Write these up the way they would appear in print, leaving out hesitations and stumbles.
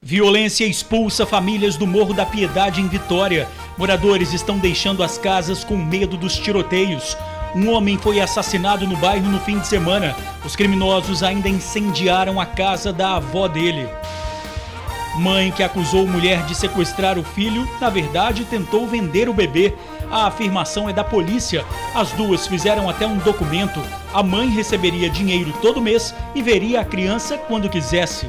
Violência expulsa famílias do Morro da Piedade em Vitória. Moradores estão deixando as casas com medo dos tiroteios. Um homem foi assassinado no bairro no fim de semana. Os criminosos ainda incendiaram a casa da avó dele. Mãe que acusou mulher de sequestrar o filho, na verdade tentou vender o bebê. A afirmação é da polícia. As duas fizeram até um documento. A mãe receberia dinheiro todo mês e veria a criança quando quisesse.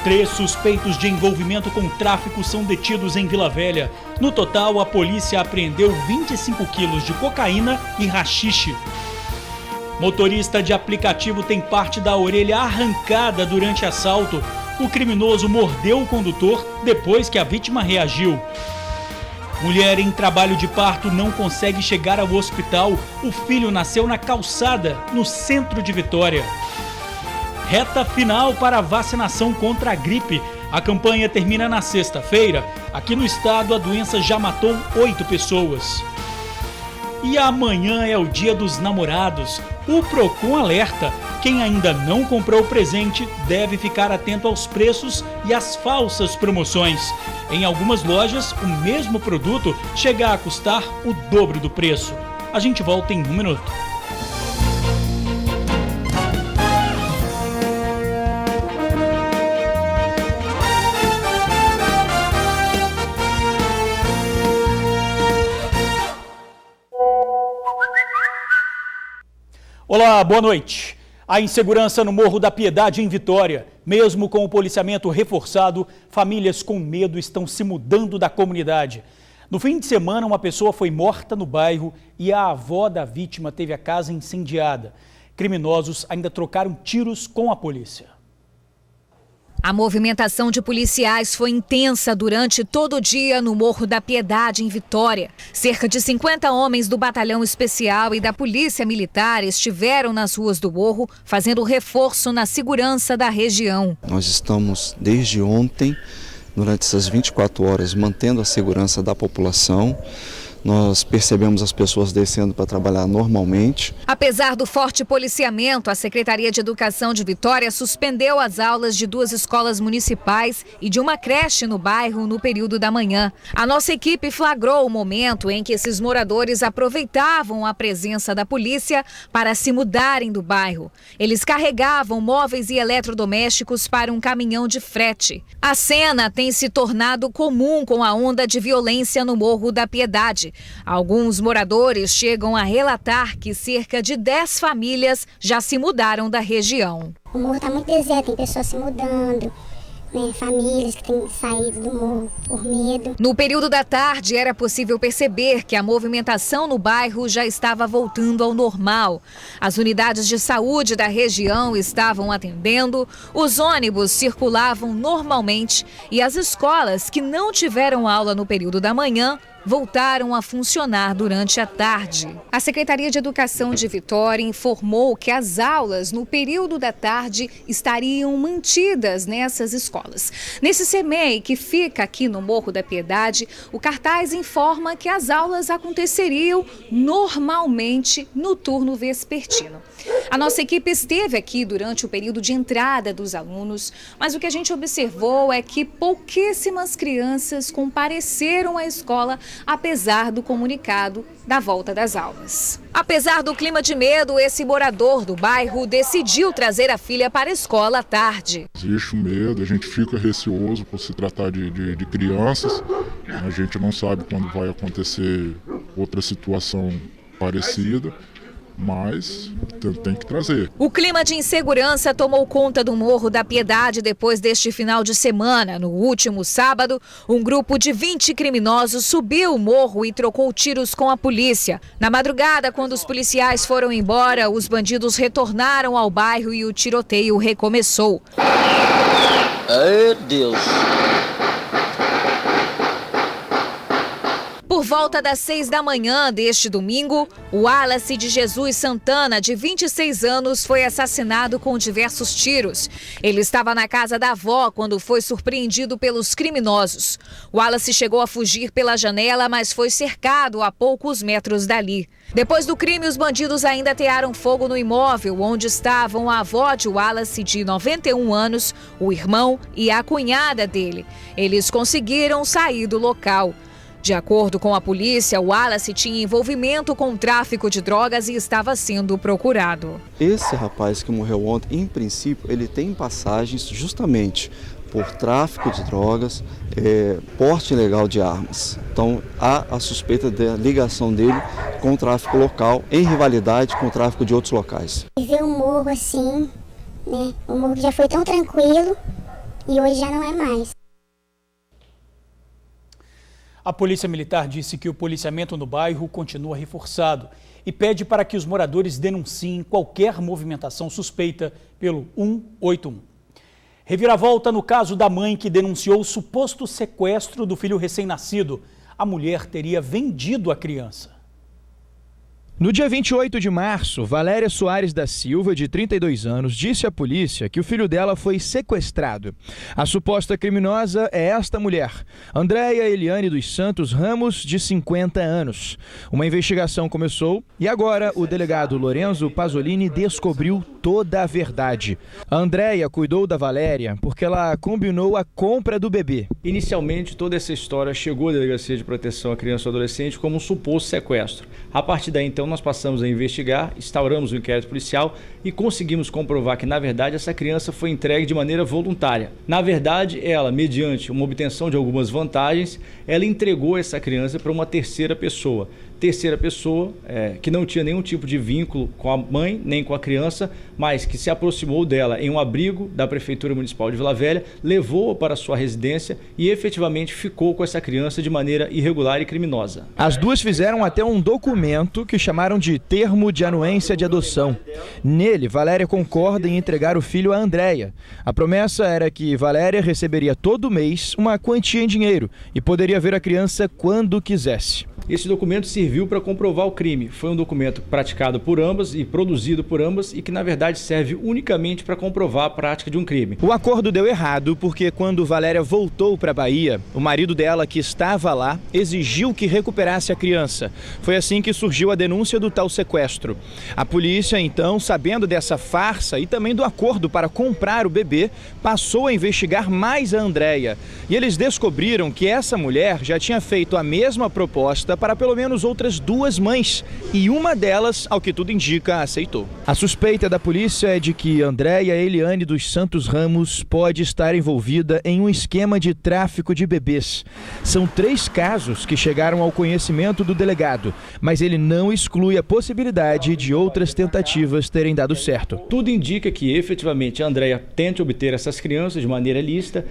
3 suspeitos de envolvimento com tráfico são detidos em Vila Velha. No total, a polícia apreendeu 25 quilos de cocaína e haxixe. Motorista de aplicativo tem parte da orelha arrancada durante assalto. O criminoso mordeu o condutor depois que a vítima reagiu. Mulher em trabalho de parto não consegue chegar ao hospital. O filho nasceu na calçada, no centro de Vitória. Reta final para a vacinação contra a gripe. A campanha termina na sexta-feira. Aqui no estado, a doença já matou 8 pessoas. E amanhã é o Dia dos Namorados. O Procon alerta: quem ainda não comprou o presente deve ficar atento aos preços e às falsas promoções. Em algumas lojas, o mesmo produto chega a custar o dobro do preço. A gente volta em 1 minuto. Olá, boa noite. A insegurança no Morro da Piedade em Vitória. Mesmo com o policiamento reforçado, famílias com medo estão se mudando da comunidade. No fim de semana, uma pessoa foi morta no bairro e a avó da vítima teve a casa incendiada. Criminosos ainda trocaram tiros com a polícia. A movimentação de policiais foi intensa durante todo o dia no Morro da Piedade, em Vitória. Cerca de 50 homens do Batalhão Especial e da Polícia Militar estiveram nas ruas do morro, fazendo reforço na segurança da região. Nós estamos, desde ontem, durante essas 24 horas, mantendo a segurança da população. Nós percebemos as pessoas descendo para trabalhar normalmente. Apesar do forte policiamento, a Secretaria de Educação de Vitória suspendeu as aulas de 2 escolas municipais e de uma creche no bairro no período da manhã. A nossa equipe flagrou o momento em que esses moradores aproveitavam a presença da polícia para se mudarem do bairro. Eles carregavam móveis e eletrodomésticos para um caminhão de frete. A cena tem se tornado comum com a onda de violência no Morro da Piedade. Alguns moradores chegam a relatar que cerca de 10 famílias já se mudaram da região. O morro está muito deserto, tem pessoas se mudando, né? Famílias que têm saído do morro por medo. No período da tarde era possível perceber que a movimentação no bairro já estava voltando ao normal. As unidades de saúde da região estavam atendendo, os ônibus circulavam normalmente e as escolas que não tiveram aula no período da manhã voltaram a funcionar durante a tarde. A Secretaria de Educação de Vitória informou que as aulas no período da tarde estariam mantidas nessas escolas. Nesse CEMEI, que fica aqui no Morro da Piedade, o cartaz informa que as aulas aconteceriam normalmente no turno vespertino. A nossa equipe esteve aqui durante o período de entrada dos alunos, mas o que a gente observou é que pouquíssimas crianças compareceram à escola, apesar do comunicado da volta das aulas. Apesar do clima de medo, esse morador do bairro decidiu trazer a filha para a escola à tarde. Existe o medo, a gente fica receoso por se tratar de crianças. A gente não sabe quando vai acontecer outra situação parecida, mas tem que trazer. O clima de insegurança tomou conta do Morro da Piedade depois deste final de semana. No último sábado, um grupo de 20 criminosos subiu o morro e trocou tiros com a polícia. Na madrugada, quando os policiais foram embora, os bandidos retornaram ao bairro e o tiroteio recomeçou. Ai, Deus! Por volta volta das 6 da manhã deste domingo, o Wallace de Jesus Santana, de 26 anos, foi assassinado com diversos tiros. Ele estava na casa da avó quando foi surpreendido pelos criminosos. Wallace chegou a fugir pela janela, mas foi cercado a poucos metros dali. Depois do crime, os bandidos ainda atearam fogo no imóvel onde estavam a avó de Wallace, de 91 anos, o irmão e a cunhada dele. Eles conseguiram sair do local. De acordo com a polícia, Wallace tinha envolvimento com o tráfico de drogas e estava sendo procurado. Esse rapaz que morreu ontem, em princípio, ele tem passagens justamente por tráfico de drogas, porte ilegal de armas. Então, há a suspeita da ligação dele com o tráfico local, em rivalidade com o tráfico de outros locais. Ver um morro assim, né? O morro já foi tão tranquilo e hoje já não é mais. A Polícia Militar disse que o policiamento no bairro continua reforçado e pede para que os moradores denunciem qualquer movimentação suspeita pelo 181. Reviravolta no caso da mãe que denunciou o suposto sequestro do filho recém-nascido. A mulher teria vendido a criança. No dia 28 de março, Valéria Soares da Silva, de 32 anos, disse à polícia que o filho dela foi sequestrado. A suposta criminosa é esta mulher, Andréia Eliane dos Santos Ramos, de 50 anos. Uma investigação começou e agora o delegado Lorenzo Pasolini descobriu toda a verdade. A Andréia cuidou da Valéria porque ela combinou a compra do bebê. Inicialmente, toda essa história chegou à Delegacia de Proteção à Criança e ao Adolescente como um suposto sequestro. A partir daí, então, nós passamos a investigar, instauramos o inquérito policial e conseguimos comprovar que, na verdade, essa criança foi entregue de maneira voluntária. Na verdade, ela, mediante uma obtenção de algumas vantagens, ela entregou essa criança para uma terceira pessoa. Que não tinha nenhum tipo de vínculo com a mãe, nem com a criança, mas que se aproximou dela em um abrigo da Prefeitura Municipal de Vila Velha, levou-a para sua residência e efetivamente ficou com essa criança de maneira irregular e criminosa. As duas fizeram até um documento que chamaram de termo de anuência de adoção. Nele, Valéria concorda em entregar o filho a Andréia. A promessa era que Valéria receberia todo mês uma quantia em dinheiro e poderia ver a criança quando quisesse. Esse documento serviu para comprovar o crime. Foi um documento praticado por ambas e produzido por ambas e que, na verdade, serve unicamente para comprovar a prática de um crime. O acordo deu errado porque, quando Valéria voltou para a Bahia, o marido dela, que estava lá, exigiu que recuperasse a criança. Foi assim que surgiu a denúncia do tal sequestro. A polícia, então, sabendo dessa farsa e também do acordo para comprar o bebê, passou a investigar mais a Andréia. E eles descobriram que essa mulher já tinha feito a mesma proposta para pelo menos outras duas mães, e uma delas, ao que tudo indica, aceitou. A suspeita da polícia é de que Andréia Eliane dos Santos Ramos pode estar envolvida em um esquema de tráfico de bebês. São 3 casos que chegaram ao conhecimento do delegado, mas ele não exclui a possibilidade de outras tentativas terem dado certo. Tudo indica que, efetivamente, a Andréia tente obter essas crianças de maneira ilícita,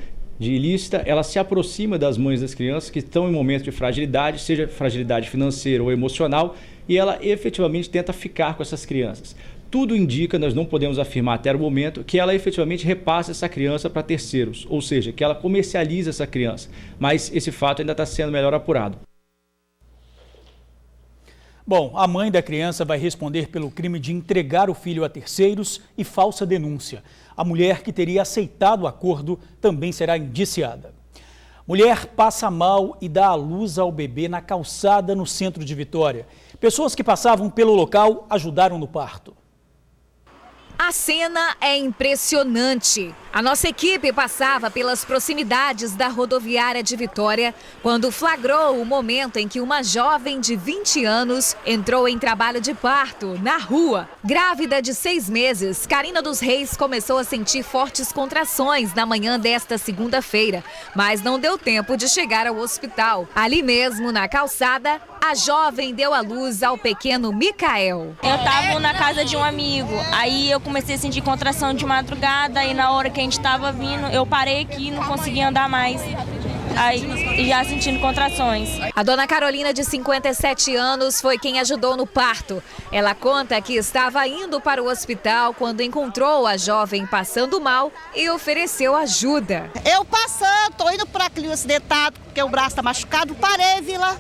ela se aproxima das mães das crianças que estão em momento de fragilidade, seja fragilidade financeira ou emocional, e ela efetivamente tenta ficar com essas crianças. Tudo indica, nós não podemos afirmar até o momento, que ela efetivamente repassa essa criança para terceiros, ou seja, que ela comercializa essa criança, mas esse fato ainda está sendo melhor apurado. Bom, a mãe da criança vai responder pelo crime de entregar o filho a terceiros e falsa denúncia. A mulher que teria aceitado o acordo também será indiciada. Mulher passa mal e dá à luz ao bebê na calçada no centro de Vitória. Pessoas que passavam pelo local ajudaram no parto. A cena é impressionante. A nossa equipe passava pelas proximidades da rodoviária de Vitória quando flagrou o momento em que uma jovem de 20 anos entrou em trabalho de parto na rua. Grávida de 6 meses, Karina dos Reis começou a sentir fortes contrações na manhã desta segunda-feira, mas não deu tempo de chegar ao hospital. Ali mesmo, na calçada, a jovem deu à luz ao pequeno Micael. Eu estava na casa de um amigo, aí eu comecei a sentir contração de madrugada e na hora que a gente estava vindo, eu parei aqui e não conseguia andar mais. Aí já sentindo contrações. A dona Carolina, de 57 anos, foi quem ajudou no parto. Ela conta que estava indo para o hospital quando encontrou a jovem passando mal e ofereceu ajuda. Eu passando, tô indo para aquele acidentado, porque o braço está machucado, parei, vi lá.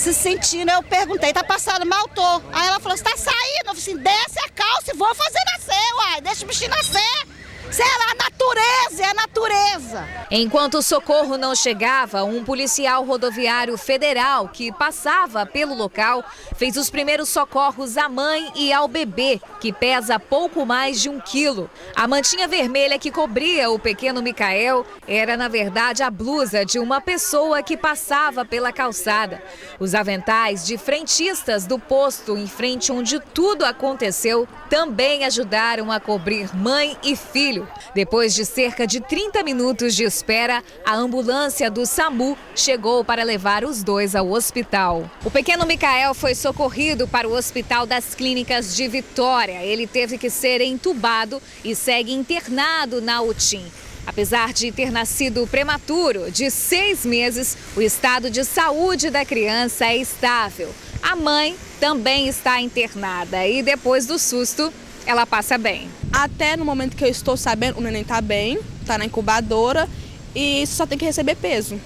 se sentindo. Eu perguntei, tá passando mal? Tô. Aí ela falou, você tá saindo? Eu falei assim, desce a calça e vou fazer nascer, uai, deixa o bichinho nascer. Sei lá, a natureza, é a natureza. Enquanto o socorro não chegava, um policial rodoviário federal que passava pelo local fez os primeiros socorros à mãe e ao bebê, que pesa pouco mais de 1 quilo. A mantinha vermelha que cobria o pequeno Micael era, na verdade, a blusa de uma pessoa que passava pela calçada. Os aventais de frentistas do posto em frente onde tudo aconteceu também ajudaram a cobrir mãe e filho. Depois de cerca de 30 minutos de espera, a ambulância do SAMU chegou para levar os dois ao hospital. O pequeno Micael foi socorrido para o Hospital das Clínicas de Vitória. Ele teve que ser entubado e segue internado na UTIM. Apesar de ter nascido prematuro, de 6 meses, o estado de saúde da criança é estável. A mãe também está internada e depois do susto, ela passa bem. Até no momento que eu estou sabendo, o neném está bem, está na incubadora e só tem que receber peso.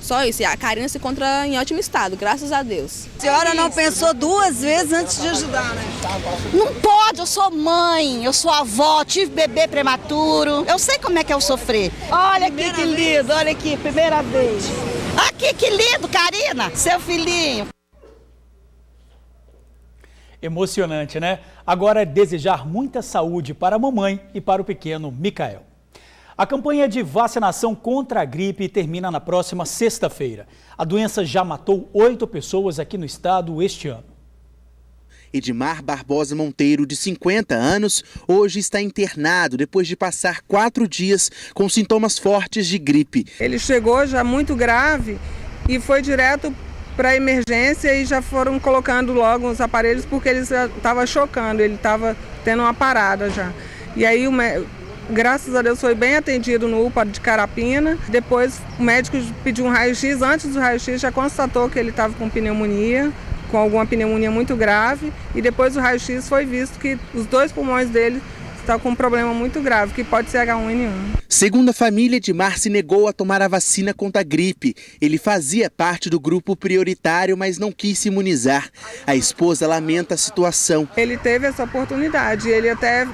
Só isso. E a Karina se encontra em ótimo estado, graças a Deus. A senhora não pensou 2 vezes antes de ajudar, né? Não pode, eu sou mãe, eu sou avó, tive bebê prematuro. Eu sei como é que é eu sofrer. Olha aqui que lindo, olha aqui, primeira vez. Aqui que lindo, Karina, seu filhinho. Emocionante, né? Agora é desejar muita saúde para a mamãe e para o pequeno Micael. A campanha de vacinação contra a gripe termina na próxima sexta-feira. A doença já matou 8 pessoas aqui no estado este ano. Edmar Barbosa Monteiro, de 50 anos, hoje está internado depois de passar 4 dias com sintomas fortes de gripe. Ele chegou já muito grave e foi direto para a emergência e já foram colocando logo os aparelhos porque ele estava chocando, ele estava tendo uma parada já. E aí, graças a Deus, foi bem atendido no UPA de Carapina. Depois o médico pediu um raio-x, antes do raio-x já constatou que ele estava com pneumonia, com alguma pneumonia muito grave. E depois do raio-x foi visto que os 2 pulmões dele estão com um problema muito grave, que pode ser H1N1. Segundo a família, Edmar se negou a tomar a vacina contra a gripe. Ele fazia parte do grupo prioritário, mas não quis se imunizar. A esposa lamenta a situação. Ele teve essa oportunidade, ele até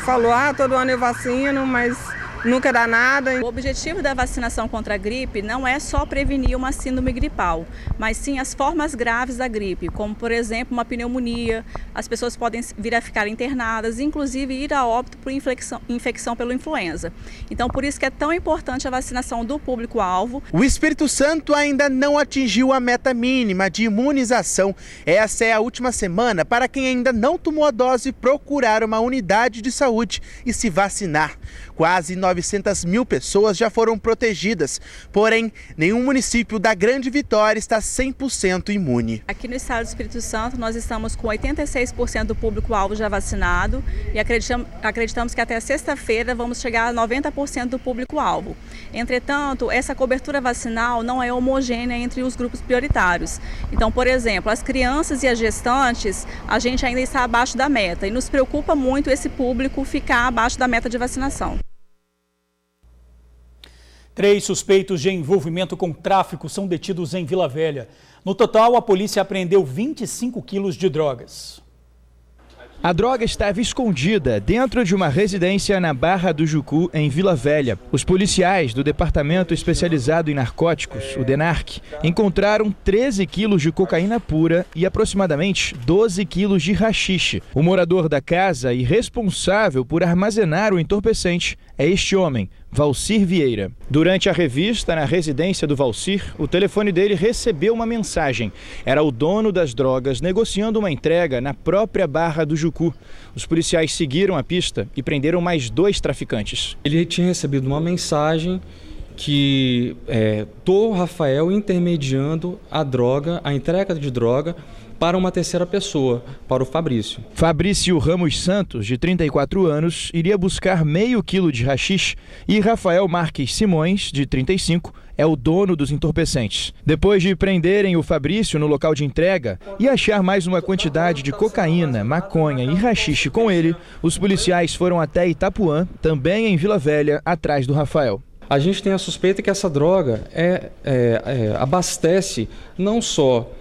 falou, todo ano eu vacino, mas nunca dá nada. O objetivo da vacinação contra a gripe não é só prevenir uma síndrome gripal, mas sim as formas graves da gripe, como, por exemplo, uma pneumonia. As pessoas podem vir a ficar internadas, inclusive ir a óbito por infecção pela influenza. Então, por isso que é tão importante a vacinação do público-alvo. O Espírito Santo ainda não atingiu a meta mínima de imunização. Essa é a última semana para quem ainda não tomou a dose procurar uma unidade de saúde e se vacinar. Quase 900 mil pessoas já foram protegidas, porém, nenhum município da Grande Vitória está 100% imune. Aqui no estado do Espírito Santo, nós estamos com 86% do público-alvo já vacinado e acreditamos que até sexta-feira vamos chegar a 90% do público-alvo. Entretanto, essa cobertura vacinal não é homogênea entre os grupos prioritários. Então, por exemplo, as crianças e as gestantes, a gente ainda está abaixo da meta e nos preocupa muito esse público ficar abaixo da meta de vacinação. 3 suspeitos de envolvimento com tráfico são detidos em Vila Velha. No total, a polícia apreendeu 25 quilos de drogas. A droga estava escondida dentro de uma residência na Barra do Jucu, em Vila Velha. Os policiais do Departamento Especializado em Narcóticos, o DENARC, encontraram 13 quilos de cocaína pura e aproximadamente 12 quilos de haxixe. O morador da casa e responsável por armazenar o entorpecente é este homem, Valcir Vieira. Durante a revista na residência do Valcir, o telefone dele recebeu uma mensagem. Era o dono das drogas negociando uma entrega na própria Barra do Jucu. Os policiais seguiram a pista e prenderam mais 2 traficantes. Ele tinha recebido uma mensagem que Rafael intermediando a entrega de droga para uma terceira pessoa, para o Fabrício. Fabrício Ramos Santos, de 34 anos, iria buscar meio quilo de haxixe e Rafael Marques Simões, de 35, é o dono dos entorpecentes. Depois de prenderem o Fabrício no local de entrega e achar mais uma quantidade de cocaína, maconha e haxixe com ele, os policiais foram até Itapuã, também em Vila Velha, atrás do Rafael. A gente tem a suspeita que essa droga abastece não só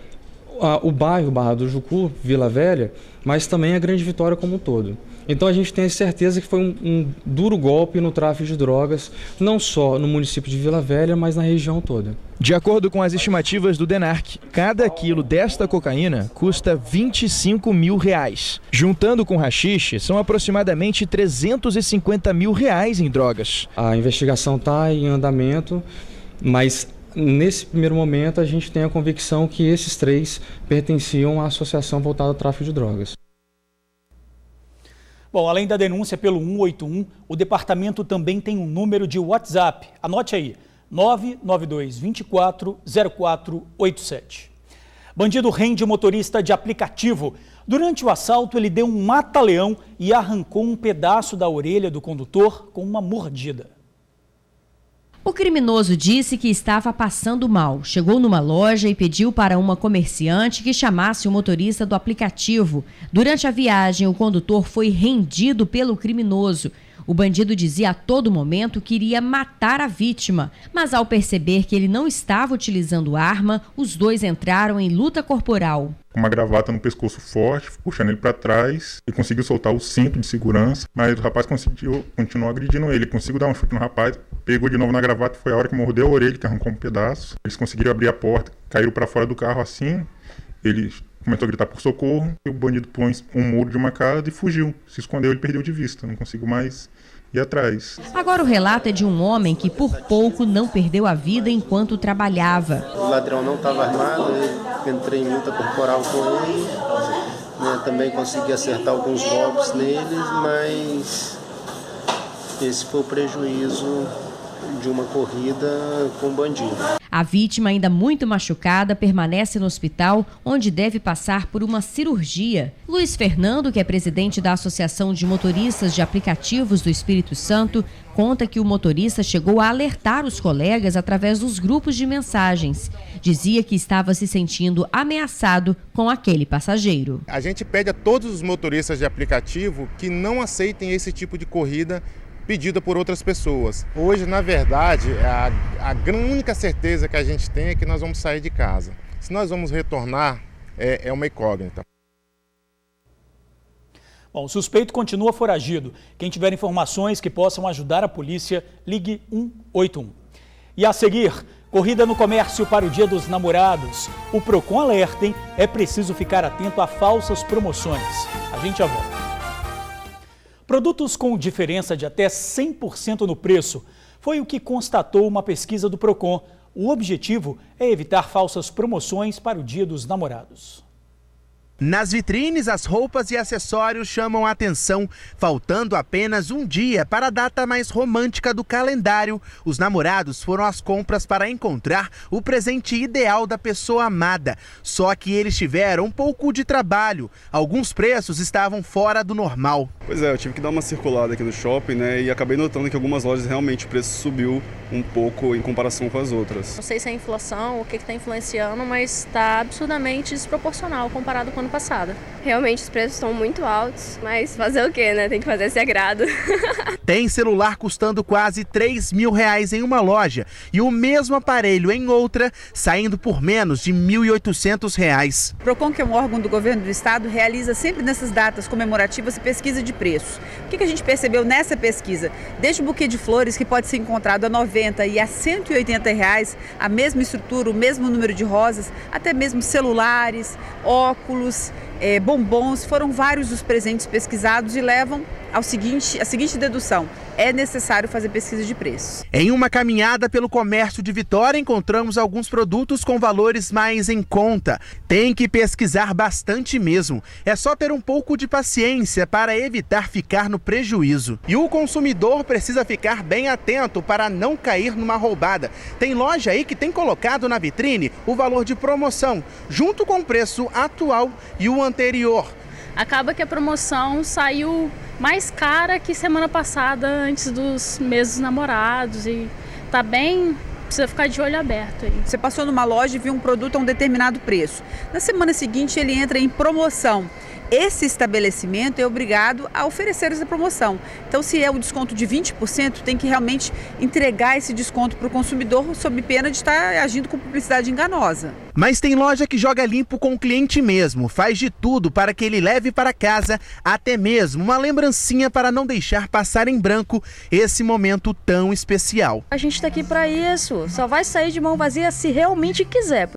o bairro Barra do Jucu, Vila Velha, mas também a Grande Vitória como um todo. Então a gente tem certeza que foi um duro golpe no tráfico de drogas, não só no município de Vila Velha, mas na região toda. De acordo com as estimativas do DENARC, cada quilo desta cocaína custa R$25 mil. Juntando com haxixe, são aproximadamente R$350 mil em drogas. A investigação está em andamento, mas nesse primeiro momento a gente tem a convicção que esses 3 pertenciam à associação voltada ao tráfico de drogas. Bom, além da denúncia pelo 181, o departamento também tem um número de WhatsApp. Anote aí, 992240487. Bandido rende motorista de aplicativo. Durante o assalto, ele deu um mata-leão e arrancou um pedaço da orelha do condutor com uma mordida. O criminoso disse que estava passando mal. Chegou numa loja e pediu para uma comerciante que chamasse o motorista do aplicativo. Durante a viagem, o condutor foi rendido pelo criminoso. O bandido dizia a todo momento que iria matar a vítima, mas ao perceber que ele não estava utilizando arma, os dois entraram em luta corporal. Com uma gravata no pescoço forte, puxando ele para trás e conseguiu soltar o cinto de segurança, mas o rapaz continuou agredindo ele. Conseguiu dar um chute no rapaz, pegou de novo na gravata, foi a hora que mordeu a orelha, que arrancou um pedaço. Eles conseguiram abrir a porta, caíram para fora do carro assim, ele começou a gritar por socorro, e o bandido pôs um muro de uma casa e fugiu, se escondeu, ele perdeu de vista, não conseguiu mais ir atrás. Agora o relato é de um homem que por pouco não perdeu a vida enquanto trabalhava. O ladrão não estava armado, eu entrei em luta corporal com ele, também consegui acertar alguns golpes neles, mas esse foi o prejuízo de uma corrida com bandido. A vítima, ainda muito machucada, permanece no hospital, onde deve passar por uma cirurgia. Luiz Fernando, que é presidente da Associação de Motoristas de Aplicativos do Espírito Santo, conta que o motorista chegou a alertar os colegas através dos grupos de mensagens. Dizia que estava se sentindo ameaçado com aquele passageiro. A gente pede a todos os motoristas de aplicativo que não aceitem esse tipo de corrida pedida por outras pessoas. Hoje, na verdade, a única certeza que a gente tem é que nós vamos sair de casa. Se nós vamos retornar, é uma incógnita. Bom, o suspeito continua foragido. Quem tiver informações que possam ajudar a polícia, ligue 181. E a seguir, corrida no comércio para o Dia dos Namorados. O Procon alerta, hein? É preciso ficar atento a falsas promoções. A gente já volta. Produtos com diferença de até 100% no preço foi o que constatou uma pesquisa do Procon. O objetivo é evitar falsas promoções para o Dia dos Namorados. Nas vitrines, as roupas e acessórios chamam a atenção. Faltando apenas um dia para a data mais romântica do calendário, os namorados foram às compras para encontrar o presente ideal da pessoa amada. Só que eles tiveram um pouco de trabalho. Alguns preços estavam fora do normal. Pois é, eu tive que dar uma circulada aqui no shopping, E acabei notando que algumas lojas realmente o preço subiu um pouco em comparação com as outras. Não sei se é inflação, o que está influenciando, mas está absurdamente desproporcional comparado com o ano passado. Realmente os preços estão muito altos, mas fazer o quê, né? Tem que fazer esse agrado. Tem celular custando quase R$3 mil em uma loja e o mesmo aparelho em outra saindo por menos de R$1.800. O Procon, que é um órgão do governo do estado, realiza sempre nessas datas comemorativas pesquisa de preços. O que a gente percebeu nessa pesquisa? Desde o buquê de flores, que pode ser encontrado a R$90 e a R$180, a mesma estrutura, o mesmo número de rosas, até mesmo celulares, óculos, bombons, foram vários os presentes pesquisados e levam à seguinte dedução: é necessário fazer pesquisa de preços. Em uma caminhada pelo comércio de Vitória, encontramos alguns produtos com valores mais em conta. Tem que pesquisar bastante mesmo. É só ter um pouco de paciência para evitar ficar no prejuízo. E o consumidor precisa ficar bem atento para não cair numa roubada. Tem loja aí que tem colocado na vitrine o valor de promoção, junto com o preço atual e o anterior. Acaba que a promoção saiu mais cara que semana passada, antes dos meses namorados, e tá bem, precisa ficar de olho aberto aí. Você passou numa loja e viu um produto a um determinado preço. Na semana seguinte ele entra em promoção esse estabelecimento é obrigado a oferecer essa promoção. Então, se é um desconto de 20%, tem que realmente entregar esse desconto para o consumidor sob pena de estar agindo com publicidade enganosa. Mas tem loja que joga limpo com o cliente mesmo, faz de tudo para que ele leve para casa até mesmo uma lembrancinha para não deixar passar em branco esse momento tão especial. A gente está aqui para isso, só vai sair de mão vazia se realmente quiser.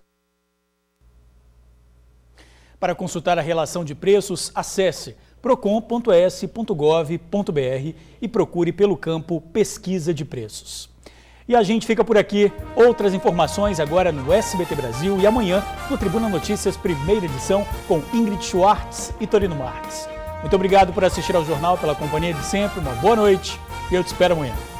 Para consultar a relação de preços, acesse procon.es.gov.br e procure pelo campo Pesquisa de Preços. E a gente fica por aqui. Outras informações agora no SBT Brasil e amanhã no Tribuna Notícias, primeira edição, com Ingrid Schwartz e Torino Marques. Muito obrigado por assistir ao jornal, pela companhia de sempre, uma boa noite e eu te espero amanhã.